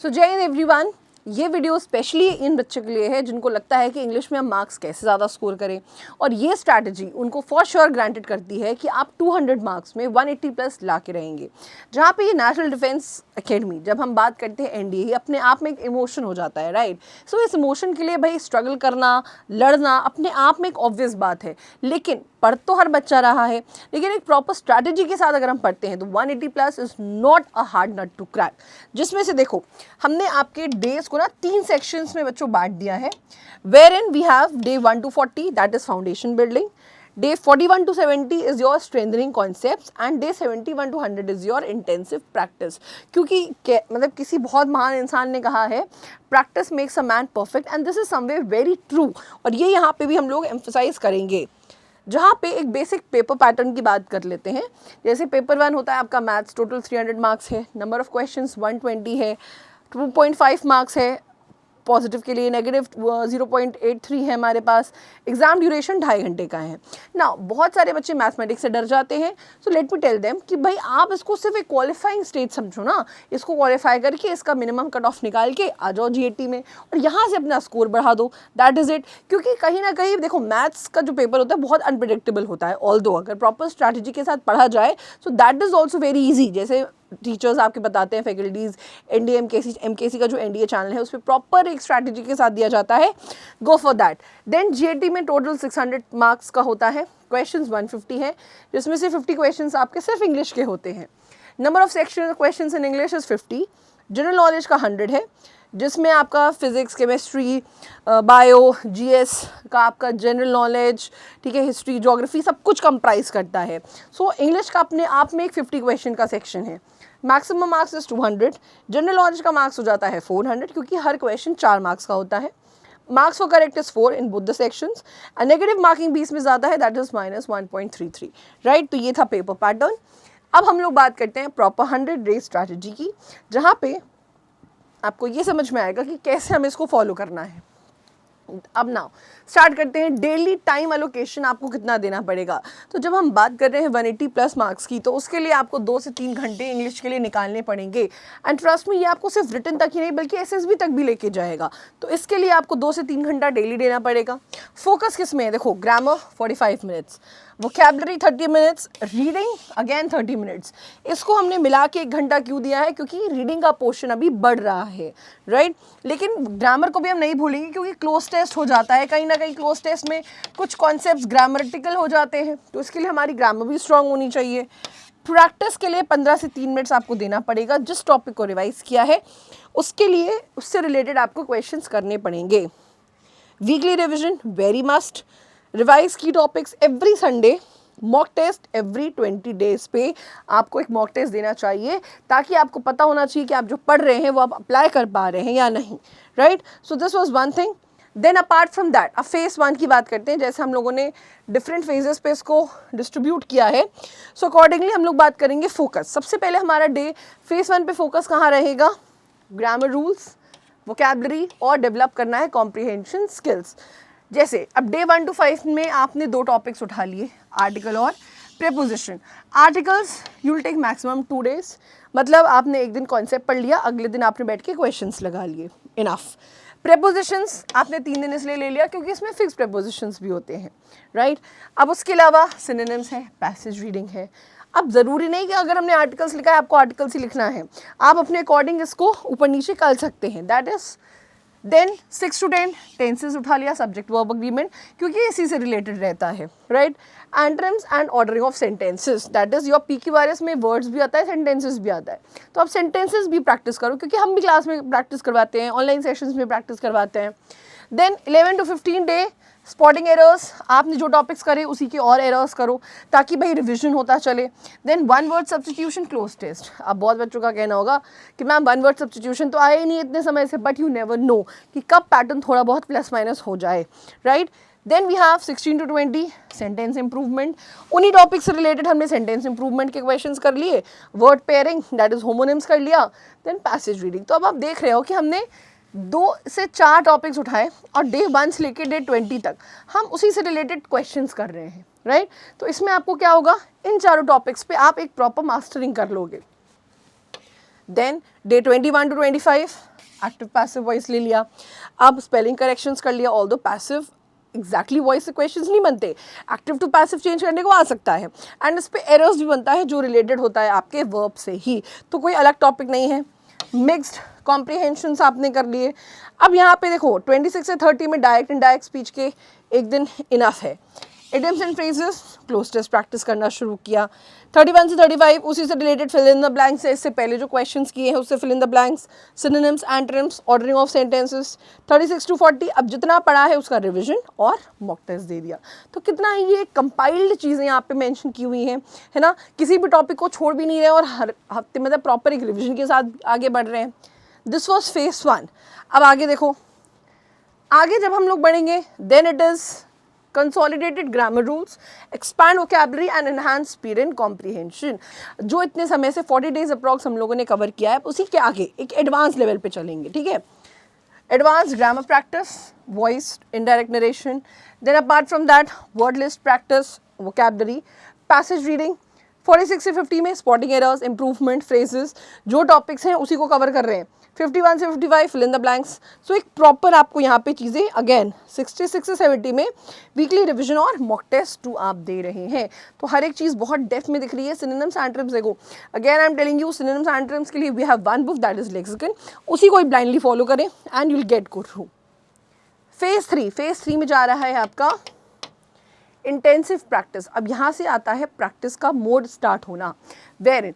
सो जय हिंद एवरीवन। ये video specially in बच्चों के लिए है जिनको लगता है कि इंग्लिश में हम मार्क्स कैसे ज़्यादा स्कोर करें, और ये स्ट्रैटेजी उनको फॉर श्योर ग्रांटेड करती है कि आप 200 मार्क्स में 180 प्लस ला के रहेंगे। जहाँ पे ये नेशनल डिफेंस एकेडमी, जब हम बात करते हैं एनडीए, ये अपने आप में एक इमोशन हो जाता है, राइट। सो इस इमोशन के लिए भाई स्ट्रगल करना, लड़ना अपने आप में एक ऑब्वियस बात है, लेकिन पढ़ तो हर बच्चा रहा है, लेकिन एक प्रॉपर स्ट्रैटेजी के साथ अगर हम पढ़ते हैं तो 180 plus is not a hard nut to crack. जिसमें से देखो, हमने आपके डेज को ना 3 सेक्शंस में बच्चों बांट दिया है, where in we have day 1 to 40 that is foundation building, day 41 to 70 is your strengthening concepts, and day 71 to 100 is your intensive practice. क्योंकि मतलब किसी बहुत महान इंसान ने कहा है, practice makes a man perfect, and this is somewhere very true. और ये यहाँ पे भी हम लोग एम्फसाइज करेंगे। जहाँ पे एक बेसिक पेपर पैटर्न की बात कर लेते हैं, जैसे पेपर 1 होता है आपका मैथ्स, टोटल 300 मार्क्स है, नंबर ऑफ क्वेश्चंस 120 है, 2.5 मार्क्स है पॉजिटिव के लिए, नेगेटिव 0.83 है हमारे पास, एग्जाम ड्यूरेशन 2.5 घंटे का है ना। बहुत सारे बच्चे मैथमेटिक्स से डर जाते हैं, so let me tell them कि भाई आप इसको सिर्फ एक क्वालिफाइंग स्टेज समझो ना, इसको क्वालिफाई करके इसका मिनिमम कट ऑफ निकाल के आ जाओ जीएटी में और यहाँ से अपना स्कोर बढ़ा दो, दैट इज इट। क्योंकि कहीं ना कहीं देखो, मैथ्स का जो पेपर होता है बहुत अनप्रिडिक्टेबल होता है, ऑल्दो अगर प्रॉपर स्ट्रैटेजी के साथ पढ़ा जाए so that is also very easy. जैसे टीचर्स आपके बताते हैं, फैकल्टीज, एनडीए एमकेसी का जो एनडीए चैनल है उस पर प्रॉपर एक स्ट्रैटेजी के साथ दिया जाता है, go for that. Then GAT में टोटल 600 मार्क्स का होता है, क्वेश्चंस 150 है, जिसमें से 50 क्वेश्चंस आपके सिर्फ इंग्लिश के होते हैं। Number of section questions in English is 50, general knowledge का 100 है, जिसमें आपका फिजिक्स, केमिस्ट्री, बायो, जीएस का आपका जनरल नॉलेज, ठीक है, हिस्ट्री, ज्योग्राफी सब कुछ कंप्राइज करता है। सो इंग्लिश का अपने आप में एक 50 क्वेश्चन का सेक्शन है। Maximum marks is 200, general knowledge का मार्क्स हो जाता है 400 क्योंकि हर क्वेश्चन 4 मार्क्स का होता है। Marks for correct is 4 in both the sections, negative marking 20 में ज़्यादा है, दैट इज -1.33, राइट। तो ये था पेपर पैटर्न। अब हम लोग बात करते हैं प्रॉपर 100 डे स्ट्रैटेजी की, जहाँ पे आपको ये समझ में आएगा कि कैसे हमें इसको फॉलो करना है। अब नाउ स्टार्ट करते हैं। डेली टाइम एलोकेशन आपको कितना देना पड़ेगा। तो जब हम बात कर रहे हैं 180 प्लस मार्क्स की, तो उसके लिए आपको 2 से 3 घंटे इंग्लिश के लिए निकालने पड़ेंगे। एंड ट्रस्ट में, ये आपको सिर्फ रिटन तक ही नहीं बल्कि एसएसबी तक भी लेके जाएगा। तो इसके लिए आपको 2 से 3 घंटा डेली देना पड़ेगा। फोकस किस में है? देखो, grammar 45 minutes, vocabulary 30 minutes, reading again 30 minutes. इसको हमने मिला के 1 घंटा क्यों दिया है? क्योंकि रीडिंग का पोर्शन अभी बढ़ रहा है, राइट। लेकिन ग्रामर को भी हम नहीं भूलेंगे क्योंकि क्लोज टेस्ट हो जाता है, कहीं ना कहीं क्लोज टेस्ट में कुछ कॉन्सेप्ट्स ग्रामटिकल हो जाते हैं, तो इसके लिए हमारी ग्रामर भी स्ट्रांग होनी चाहिए। प्रैक्टिस के लिए 15 से 3 मिनट्स आपको देना पड़ेगा। जिस टॉपिक को रिवाइज किया है उसके लिए उससे रिलेटेड आपको क्वेश्चंस करने पड़ेंगे। Weekly revision very must, revise की topics every Sunday, mock test every 20 days पे आपको एक मॉक टेस्ट देना चाहिए, ताकि आपको पता होना चाहिए कि आप जो पढ़ रहे हैं वो आप अप्लाई कर पा रहे हैं या नहीं, right. So this was one thing. Then apart from that, अब फेज़ 1 की बात करते हैं। जैसे हम लोगों ने डिफरेंट फेजेस पे इसको डिस्ट्रीब्यूट किया है, सो अकॉर्डिंगली हम लोग बात करेंगे फोकस। सबसे पहले हमारा डे फेज़ 1 पे फोकस कहाँ रहेगा? ग्रामर रूल्स, वोकैबुलरी और डेवलप करना है कॉम्प्रिहेंशन स्किल्स। जैसे अब डे 1 to 5 में आपने 2 टॉपिक्स उठा लिए, आर्टिकल और preposition. Articles you will take maximum 2 days, मतलब आपने एक दिन कॉन्सेप्ट पढ़ लिया, अगले दिन आपने बैठ के क्वेश्चंस लगा लिए, इनफ। प्रेपोजिशंस आपने 3 दिन इसलिए ले लिया क्योंकि इसमें फिक्स प्रेपोजिशंस भी होते हैं, राइट। अब उसके अलावा सिनोनिम्स है, पैसेज रीडिंग है। अब ज़रूरी नहीं कि अगर हमने आर्टिकल्स लिखा है आपको आर्टिकल्स ही लिखना है, आप अपने अकॉर्डिंग इसको ऊपर नीचे कर सकते हैं, that is. Then 6 to 10 tenses उठा लिया, सब्जेक्ट वर्ब अग्रीमेंट, क्योंकि इसी से रिलेटेड रहता है, right. Antonyms and ordering of sentences, that is your PQRS में वर्ड्स भी आता है, सेंटेंसेस भी आता है, तो आप सेंटेंसेस भी प्रैक्टिस करो, क्योंकि हम भी क्लास में प्रैक्टिस करवाते हैं, ऑनलाइन सेशंस में प्रैक्टिस करवाते हैं। Then 11 to 15 day spotting errors, आपने जो टॉपिक्स करे उसी के और एरर्स करो ताकि भाई रिवीजन होता चले। Then 1 word substitution cloze test. अब बहुत बच्चों का कहना होगा कि मैम 1 वर्ड सब्स्टिट्यूशन तो आया ही नहीं इतने समय से, बट यू नेवर नो कि कब पैटर्न थोड़ा बहुत प्लस माइनस हो जाए, right. Then we have 16 to 20 sentence improvement. उन्हीं टॉपिक से रिलेटेड हमने सेंटेंस इंप्रूवमेंट के क्वेश्चंस कर लिए, word pairing that is homonyms कर लिया, देन पैसेज रीडिंग। तो अब आप देख रहे हो कि हमने 2 से 4 टॉपिक्स उठाए और डे 1 से लेकर डे 20 तक हम उसी से रिलेटेड क्वेश्चंस कर रहे हैं, राइट। तो इसमें आपको क्या होगा, इन चारों टॉपिक्स पे आप एक प्रॉपर मास्टरिंग कर लोगे। Then day 21 to 25 active passive voice ले लिया, अब स्पेलिंग करेक्शंस कर लिया, although passive exactly voice से क्वेश्चंस नहीं बनते, एक्टिव टू पैसिव चेंज करने को आ सकता है, एंड इस पे एरर्स भी बनता है जो रिलेटेड होता है आपके वर्ब से ही, तो कोई अलग टॉपिक नहीं है। मिक्स्ड कॉम्प्रिहेंशंस आपने कर लिए। अब यहाँ पे देखो 26 से 30 में डायरेक्ट इनडायरेक्ट स्पीच के एक दिन इनफ है। Idioms and phrases cloze test practice करना शुरू किया। 31 से 35 उसी से related fill in the blanks है, इससे पहले जो क्वेश्चंस किए हैं उससे fill in the blanks, synonyms, antonyms, ordering of sentences. 36 to 40 अब जितना पढ़ा है उसका रिविजन और मॉक टेस्ट दे दिया। तो कितना ये कंपाइल्ड चीज़ें यहाँ पे मेंशन की हुई हैं, है ना, किसी भी टॉपिक को छोड़ भी नहीं रहे और हर हफ्ते मतलब प्रॉपर एक रिविजन के साथ आगे बढ़ रहे हैं। This was phase 1। अब आगे देखो, आगे जब हम लोग बढ़ेंगे then it is consolidated grammar rules, expand vocabulary and enhance speed and comprehension। जो इतने समय से 40 days अप्रॉक्स हम लोगों ने कवर किया है उसी के आगे एक एडवांस लेवल पे चलेंगे, ठीक है। Advance grammar practice, voice indirect narration, then apart from that word list practice, vocabulary, passage reading. 46 से 50 में स्पॉटिंग एरर्स, इंप्रूवमेंट, फ्रेजेस, जो टॉपिक्स हैं उसी को कवर कर रहे हैं। 51 से 55 फिल इन द ब्लैंक्स। सो एक प्रॉपर आपको यहाँ पे चीज़ें अगेन 66 से 70 में वीकली रिवीजन और मॉक टेस्ट 2 आप दे रहे हैं, तो हर एक चीज़ बहुत डेप्थ में दिख रही है। सिनोनिम्स एंटोनिम्स देखो, again I am telling you synonyms antonyms के लिए we have one book that is lexicon, उसी को ही ब्लाइंडली फॉलो करें and you will get good through. Phase 3 में जा रहा है आपका इंटेंसिव प्रैक्टिस। अब यहाँ से आता है प्रैक्टिस का मोड स्टार्ट होना, where in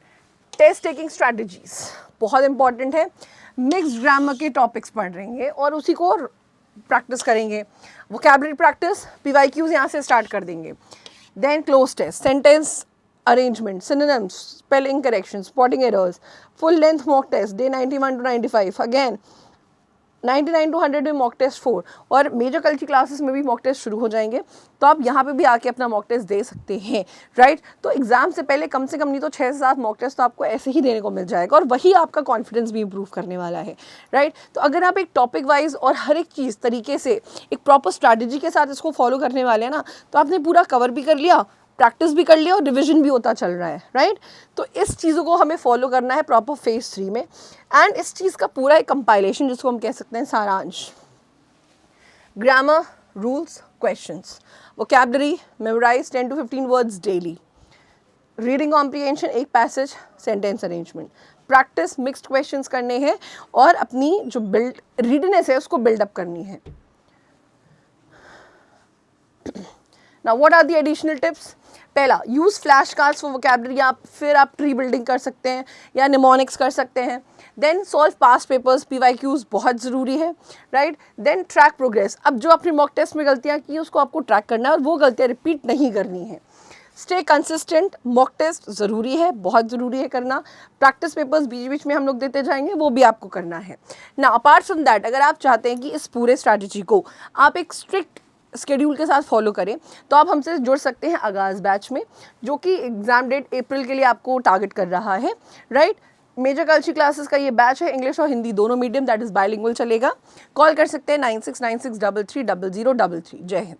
test taking strategies बहुत इंपॉर्टेंट है। मिक्स्ड ग्रामर के टॉपिक्स पढ़ रहेंगे और उसी को प्रैक्टिस करेंगे। वोकैबुलरी प्रैक्टिस, PYQs यहाँ से स्टार्ट कर देंगे। Then cloze test, sentence arrangement, synonyms, spelling correction, spotting errors, full length mock test day 91 to 95, again 99 to 100 में मॉक टेस्ट 4, और मेजर कल की क्लासेस में भी मॉक टेस्ट शुरू हो जाएंगे, तो आप यहाँ पे भी आके अपना मॉक टेस्ट दे सकते हैं, राइट। तो एग्जाम से पहले कम से कम नहीं तो 6 से 7 मॉक टेस्ट तो आपको ऐसे ही देने को मिल जाएगा, और वही आपका कॉन्फिडेंस भी इंप्रूव करने वाला है, राइट। तो अगर आप एक टॉपिक वाइज और हर एक चीज़ तरीके से एक प्रॉपर स्ट्रैटेजी के साथ इसको फॉलो करने वाले हैं ना, तो आपने पूरा कवर भी कर लिया, प्रैक्टिस भी कर लिया और रिवीजन भी होता चल रहा है, राइट। तो इस चीज़ों को हमें फॉलो करना है प्रॉपर फेज 3 में, एंड इस चीज़ का पूरा एक कंपाइलेशन जिसको हम कह सकते हैं सारांश। Grammar rules, questions, vocabulary memorize 10 to 15 words daily, reading comprehension, एक passage, sentence arrangement, practice mixed questions करने हैं और अपनी जो बिल्ड रीडनेस है उसको बिल्डअप करनी है। Now what are the additional tips? पहला, use flash cards for vocabulary, या फिर आप ट्री बिल्डिंग कर सकते हैं या निमोनिक्स कर सकते हैं। Then solve past papers, PYQs बहुत ज़रूरी है, राइट। देन ट्रैक प्रोग्रेस, अब जो आपने मॉक टेस्ट में गलतियाँ की उसको आपको ट्रैक करना है और वो गलतियाँ रिपीट नहीं करनी है। स्टे कंसिस्टेंट, मॉक टेस्ट ज़रूरी है, बहुत ज़रूरी है करना। प्रैक्टिस पेपर्स बीच बीच में हम लोग देते जाएंगे, वो भी आपको करना है ना। अपार्ट फ्रॉम दैट, अगर आप चाहते हैं कि इस पूरे स्ट्रैटेजी को आप एक स्ट्रिक्ट स्केड्यूल के साथ फॉलो करें, तो आप हमसे जुड़ सकते हैं आगाज़ बैच में, जो कि एग्ज़ाम डेट अप्रैल के लिए आपको टारगेट कर रहा है, राइट। मेजर कल्चर क्लासेस का ये बैच है, इंग्लिश और हिंदी दोनों मीडियम दैट इज़ बाइलिंगुअल चलेगा। कॉल कर सकते हैं 9696330033। जय हिंद।